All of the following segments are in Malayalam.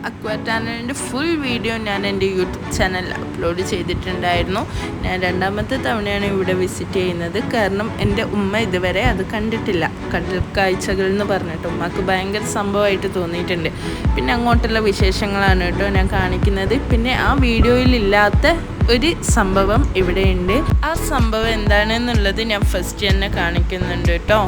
അക്വാറ്റാനലിൻ്റെ ഫുൾ വീഡിയോ ഞാൻ എൻ്റെ യൂട്യൂബ് ചാനലിൽ അപ്ലോഡ് ചെയ്തിട്ടുണ്ടായിരുന്നു. ഞാൻ രണ്ടാമത്തെ തവണയാണ് ഇവിടെ വിസിറ്റ് ചെയ്യുന്നത്. കാരണം എൻ്റെ ഉമ്മ ഇതുവരെ അത് കണ്ടിട്ടില്ല. കടൽ കാഴ്ചകൾ എന്ന് പറഞ്ഞിട്ട് ഉമ്മക്ക് ഭയങ്കര സംഭവമായിട്ട് തോന്നിയിട്ടുണ്ട്. പിന്നെ അങ്ങോട്ടുള്ള വിശേഷങ്ങളാണ് കേട്ടോ ഞാൻ കാണിക്കുന്നത്. പിന്നെ ആ വീഡിയോയിലില്ലാത്ത ഒരു സംഭവം ഇവിടെയുണ്ട്. ആ സംഭവം എന്താണെന്നുള്ളത് ഞാൻ ഫസ്റ്റ് തന്നെ കാണിക്കുന്നുണ്ട് കേട്ടോ.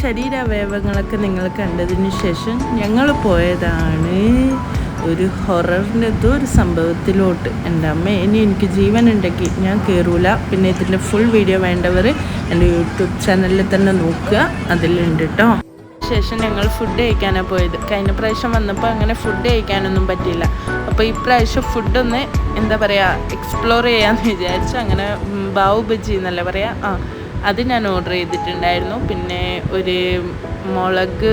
ശരീരാവയവങ്ങളൊക്കെ നിങ്ങൾ കണ്ടതിന് ശേഷം ഞങ്ങൾ പോയതാണ് ഒരു ഹൊററിൻ്റെ എന്തോ ഒരു സംഭവത്തിലോട്ട്. എൻ്റെ അമ്മ ഇനി എനിക്ക് ജീവൻ ഉണ്ടെങ്കിൽ ഞാൻ കയറൂല. പിന്നെ ഇതിൻ്റെ ഫുൾ വീഡിയോ വേണ്ടവർ എൻ്റെ യൂട്യൂബ് ചാനലിൽ തന്നെ നോക്കുക, അതിലുണ്ട് കേട്ടോ. ശേഷം ഞങ്ങൾ ഫുഡ് കഴിക്കാനാണ് പോയത്. കഴിഞ്ഞ പ്രാവശ്യം വന്നപ്പോൾ അങ്ങനെ ഫുഡ് കഴിക്കാനൊന്നും പറ്റിയില്ല. അപ്പോൾ ഇപ്രാവശ്യം ഫുഡൊന്ന് എന്താ പറയുക എക്സ്പ്ലോർ ചെയ്യാമെന്ന് വിചാരിച്ചു. അങ്ങനെ ബാവു ബജി എന്നല്ലേ പറയുക, അത് ഞാൻ ഓർഡർ ചെയ്തിട്ടുണ്ടായിരുന്നു. പിന്നെ ഒരു മുളക്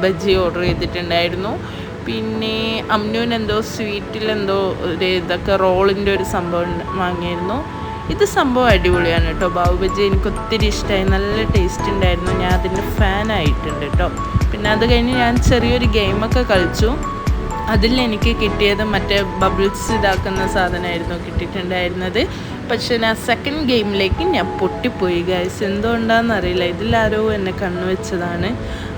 ബജി ഓർഡർ ചെയ്തിട്ടുണ്ടായിരുന്നു. പിന്നെ അമ്നുവിനെന്തോ സ്വീറ്റിലെന്തോ ഒരു ഇതൊക്കെ റോളിൻ്റെ ഒരു സംഭവം വാങ്ങിയിരുന്നു. ഇത് സംഭവം അടിപൊളിയാണ് കേട്ടോ. ബാവു ബജി എനിക്ക് ഒത്തിരി ഇഷ്ടമായി, നല്ല ടേസ്റ്റ് ഉണ്ടായിരുന്നു. ഞാൻ അതിൻ്റെ ഫാനായിട്ടുണ്ട് കേട്ടോ. പിന്നെ അത് കഴിഞ്ഞ് ഞാൻ ചെറിയൊരു ഗെയിമൊക്കെ കളിച്ചു. അതിൽ എനിക്ക് കിട്ടിയത് മറ്റേ ബബിൾസ് ഇതാക്കുന്ന സാധനമായിരുന്നു കിട്ടിയിട്ടുണ്ടായിരുന്നത്. പക്ഷേ ഞാൻ സെക്കൻഡ് ഗെയിമിലേക്ക് ഞാൻ പൊട്ടിപ്പോയി ഗൈസ്. എന്തുകൊണ്ടാണെന്നറിയില്ല, ഇതിലാരോ എന്നെ കണ്ണുവെച്ചതാണ്.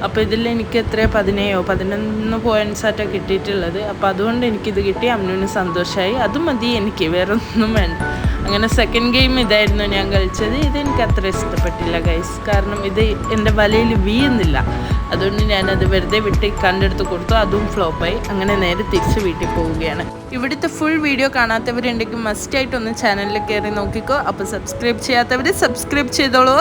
അപ്പോൾ ഇതിൽ എനിക്ക് എത്രയോ 11 പോയിൻറ്റ്സായിട്ടാണ് കിട്ടിയിട്ടുള്ളത്. അപ്പോൾ അതുകൊണ്ട് എനിക്കിത് കിട്ടി. അമ്നുവിന് സന്തോഷമായി. അത് മതി എനിക്ക്, വേറെ ഒന്നും വേണ്ട. അങ്ങനെ സെക്കൻഡ് ഗെയിം ഇതായിരുന്നു ഞാൻ കളിച്ചത്. ഇതെനിക്ക് അത്ര ഇഷ്ടപ്പെട്ടില്ല ഗൈസ്. കാരണം ഇത് എൻ്റെ വലയിൽ വീഴുന്നില്ല. അതുകൊണ്ട് ഞാനത് വെറുതെ വിട്ട് കണ്ടെടുത്ത് കൊടുത്തു. അതും ഫ്ലോപ്പായി. അങ്ങനെ നേരെ തിരിച്ച് വീട്ടിൽ പോവുകയാണ്. ഇവിടുത്തെ ഫുൾ വീഡിയോ കാണാത്തവരുണ്ടെങ്കിൽ മസ്റ്റായിട്ടൊന്ന് ചാനലിൽ കയറി നോക്കിക്കോ. അപ്പോൾ സബ്സ്ക്രൈബ് ചെയ്യാത്തവർ സബ്സ്ക്രൈബ് ചെയ്തോളൂ.